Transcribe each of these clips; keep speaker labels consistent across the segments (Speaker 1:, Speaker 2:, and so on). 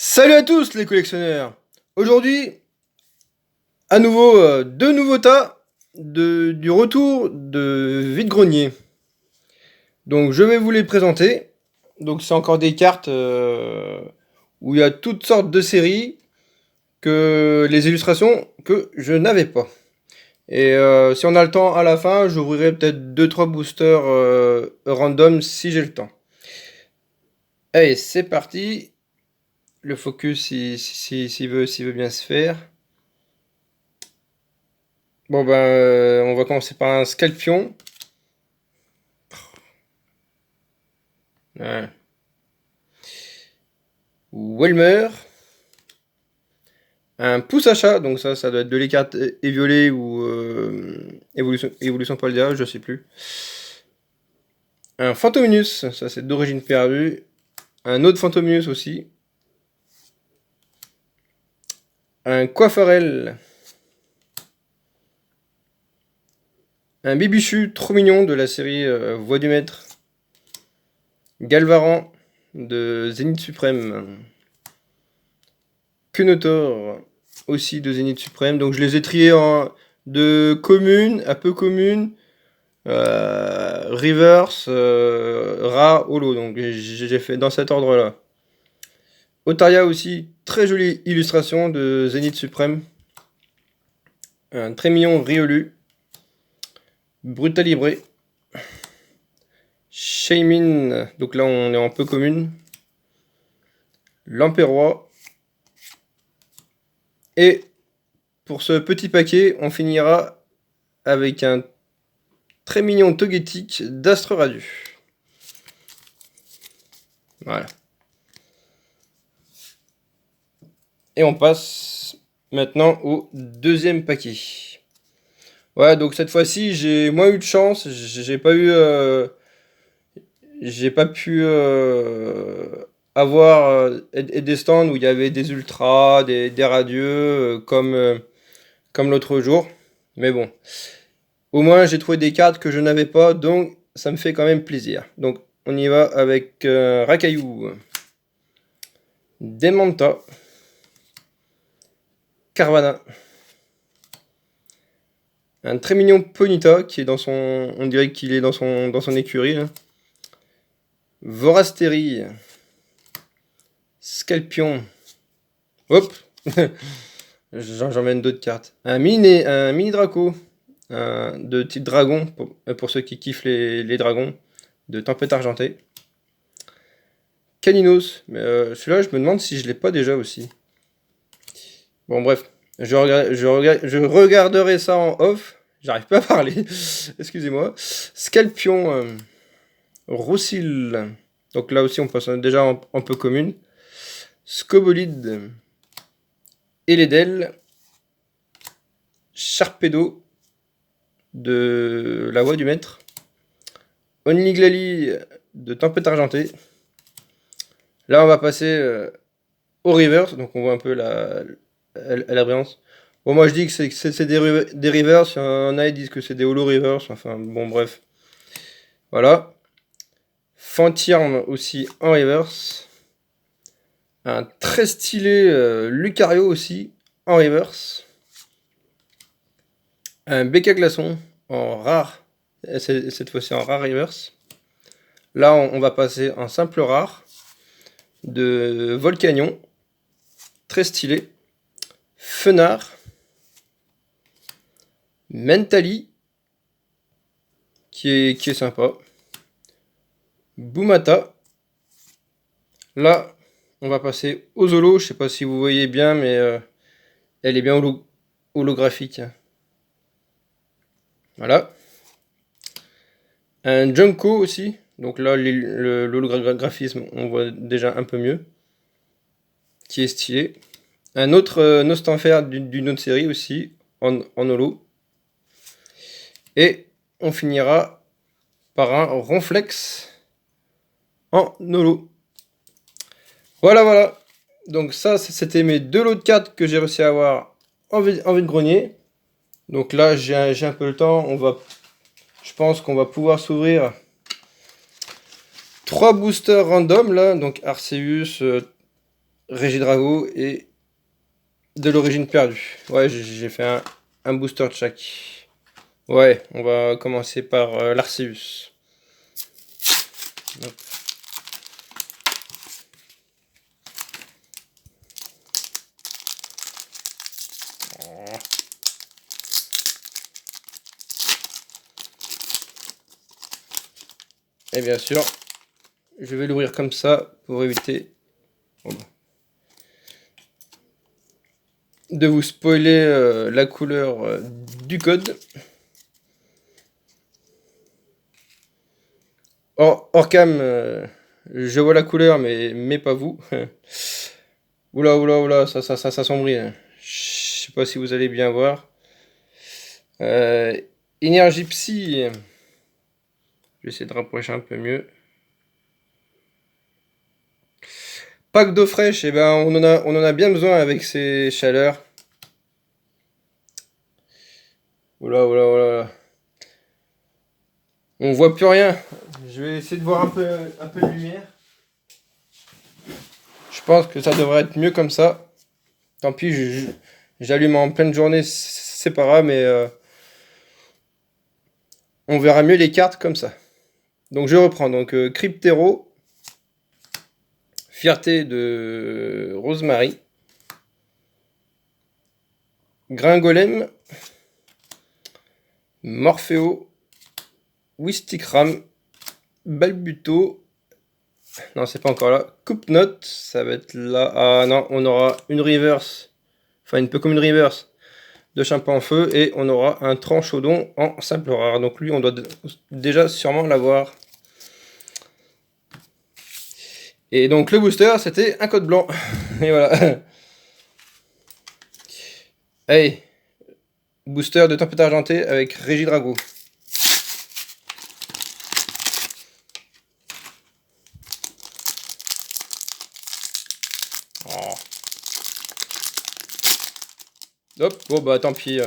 Speaker 1: Salut à tous les collectionneurs. Aujourd'hui, à nouveau, deux nouveaux tas du retour de vide-grenier. Donc je vais vous les présenter. Donc c'est encore des cartes où il y a toutes sortes de séries, que les illustrations que je n'avais pas. Et si on a le temps à la fin, j'ouvrirai peut-être 2-3 boosters random si j'ai le temps. Allez, c'est parti. Le focus s'il veut bien se faire. Bon ben, on va commencer par un Scalpion. Ouais. Welmer. Un pouce à chat, donc ça doit être de l'écarte éviolée ou évolution Paldea, je sais plus. Un Phantominus, ça c'est d'origine perdue. Un autre Phantominus aussi. Un Coiffarel. Un Bibichu trop mignon de la série Voix du Maître. Galvaran de Zénith Suprême. Quenotor aussi de Zénith Suprême. Donc je les ai triés de communes à peu communes, reverse, rare, holo. Donc j'ai fait dans cet ordre là. Otaria aussi, très jolie illustration de Zénith Suprême. Un très mignon Riolu. Brutalibré. Shaymin, donc là on est en peu commune. Lamperois. Et pour ce petit paquet, on finira avec un très mignon Togetic d'Astre Radu. Voilà. Et on passe maintenant au deuxième paquet. Ouais, donc cette fois-ci, j'ai moins eu de chance. J'ai pas pu avoir des stands où il y avait des ultras, des radieux, comme l'autre jour. Mais bon, au moins j'ai trouvé des cartes que je n'avais pas, donc ça me fait quand même plaisir. Donc on y va avec Rakaillou, Demanta, Carvana, un très mignon Ponyta qui est dans son, on dirait qu'il est dans son écurie là. Vorasteri, Scalpion, hop, j'emmène d'autres cartes. Un mini Draco, de type dragon, pour ceux qui kiffent les dragons, de Tempête Argentée. Caninos, mais celui-là je me demande si je l'ai pas déjà aussi. Bon bref, je regarderai ça en off, j'arrive pas à parler, excusez-moi. Scalpion, Roussil, donc là aussi on passe déjà en peu commune. Scobolide, Eledel, Sharpedo de la Voix du Maître, Onliglali de Tempête Argentée. Là on va passer au reverse, donc on voit un peu la brillance. Bon, moi je dis que c'est des reverse, il y en a qui disent que c'est des holo reverse, enfin bon bref. Voilà. Fantirm aussi en reverse. Un très stylé Lucario aussi en reverse. Un Becca Glaçon en rare, cette fois-ci en rare reverse. Là on va passer en simple rare de Volcanion, très stylé. Fenard, Mentali, qui est sympa. Boumata. Là, on va passer aux holos. Je sais pas si vous voyez bien, mais elle est bien holographique. Voilà. Un Junko aussi. Donc là, l'holographisme, on voit déjà un peu mieux. Qui est stylé. Un autre Nostanfer d'une autre série aussi, en holo. Et on finira par un Ronflex en holo. Voilà. Donc ça, c'était mes deux lots de cartes que j'ai réussi à avoir en vide-grenier. Donc là, j'ai un peu le temps. Je pense qu'on va pouvoir s'ouvrir 3 boosters random là. Donc Arceus, Regidrago et de l'origine perdue. Ouais, j'ai fait un booster de chaque. Ouais, on va commencer par l'Arceus. Hop. Et bien sûr, je vais l'ouvrir comme ça pour éviter de vous spoiler la couleur du code. Hors cam, je vois la couleur, mais pas vous. Oula, oula, oula, ça s'assombrit. Je sais pas si vous allez bien voir. Énergie Psy. Je vais essayer de rapprocher un peu mieux. Pack d'eau fraîche, eh ben, on en a bien besoin avec ces chaleurs. Oula, oula, oula. On voit plus rien. Je vais essayer de voir un peu de lumière. Je pense que ça devrait être mieux comme ça. Tant pis, j'allume en pleine journée, c'est pas grave, mais on verra mieux les cartes comme ça. Donc je reprends. Donc Cryptero, Fierté de Rosemary, Gringolem, Morpheo, Wistikram, Balbuto. Non, c'est pas encore là. Coupe Note, ça va être là. Ah non, on aura une reverse. Enfin, une peu comme une reverse de Chimpanzé en feu. Et on aura un Tranchaudon en simple rare. Donc lui, on doit déjà sûrement l'avoir. Et donc le booster, c'était un code blanc. Et voilà. Hey, booster de Tempête Argentée avec Regidrago. Oh. Hop, bon bah tant pis.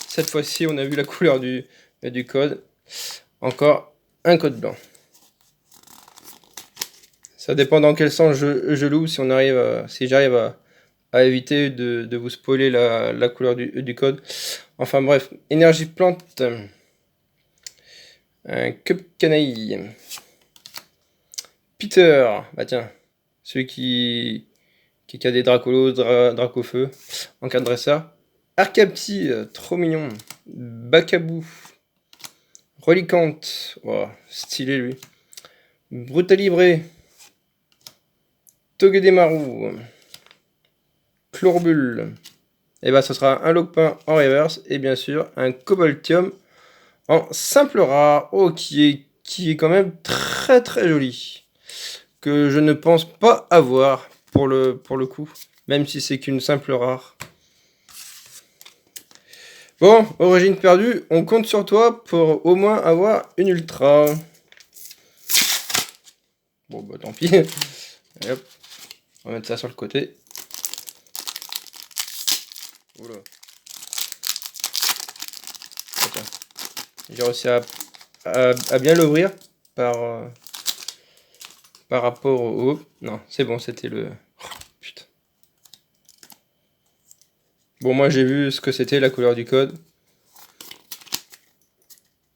Speaker 1: Cette fois-ci, on a vu la couleur du code. Encore un code blanc. Ça dépend dans quel sens je l'ouvre, si j'arrive à éviter de vous spoiler la couleur du code. Enfin bref, énergie plante, un cup canaille, Peter, bah tiens, celui qui a des Dracolos, Dracofeu, en cas de dresseur, Arcapti, trop mignon, Bacabou, Relicante, oh, stylé lui, Brutalibré, Togedemaru, Chlorbule, et bah ce sera un Loquepin en reverse et bien sûr un Cobaltium en simple rare, oh, qui est quand même très très joli, que je ne pense pas avoir pour le coup, même si c'est qu'une simple rare. Bon, origine perdue, on compte sur toi pour au moins avoir une ultra. Bon bah tant pis. Et hop, on va mettre ça sur le côté. Oula. J'ai réussi à bien l'ouvrir par rapport au... Non, c'est bon, c'était le... Oh, putain. Bon, moi j'ai vu ce que c'était la couleur du code.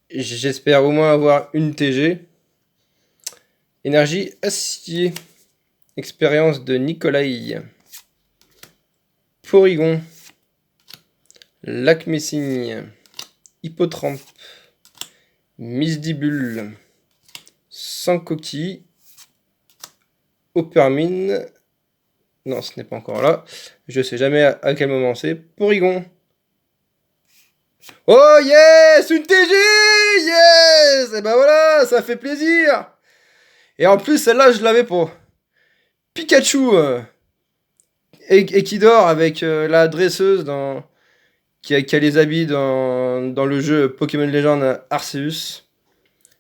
Speaker 1: J'espère au moins avoir une TG. Énergie acier. Expérience de Nikolai. Porygon. Lac Messigne. Hippotrampe. Misdibule. Sans coquille. Opermine. Non, ce n'est pas encore là. Je sais jamais à quel moment c'est. Porygon. Oh yes, une TG, yes. Et ben voilà, ça fait plaisir. Et en plus, celle-là, je l'avais pas. Pikachu et qui dort avec la dresseuse qui a les habits dans le jeu Pokémon Legends Arceus.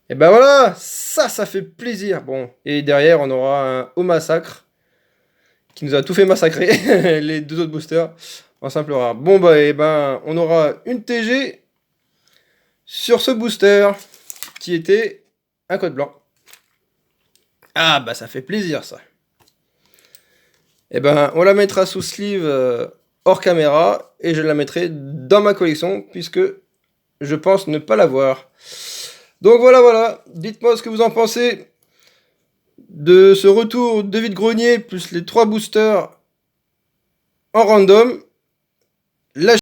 Speaker 1: Et ben voilà, ça fait plaisir. Bon, et derrière, on aura un Au Massacre qui nous a tout fait massacrer, les deux autres boosters en simple rare. Bon bah, et ben, on aura une TG sur ce booster qui était un code blanc. Ah bah ça fait plaisir ça. Eh ben, on la mettra sous sleeve hors caméra et je la mettrai dans ma collection puisque je pense ne pas l'avoir. Donc voilà, dites-moi ce que vous en pensez de ce retour de vide-grenier plus les 3 boosters en random. Lâchez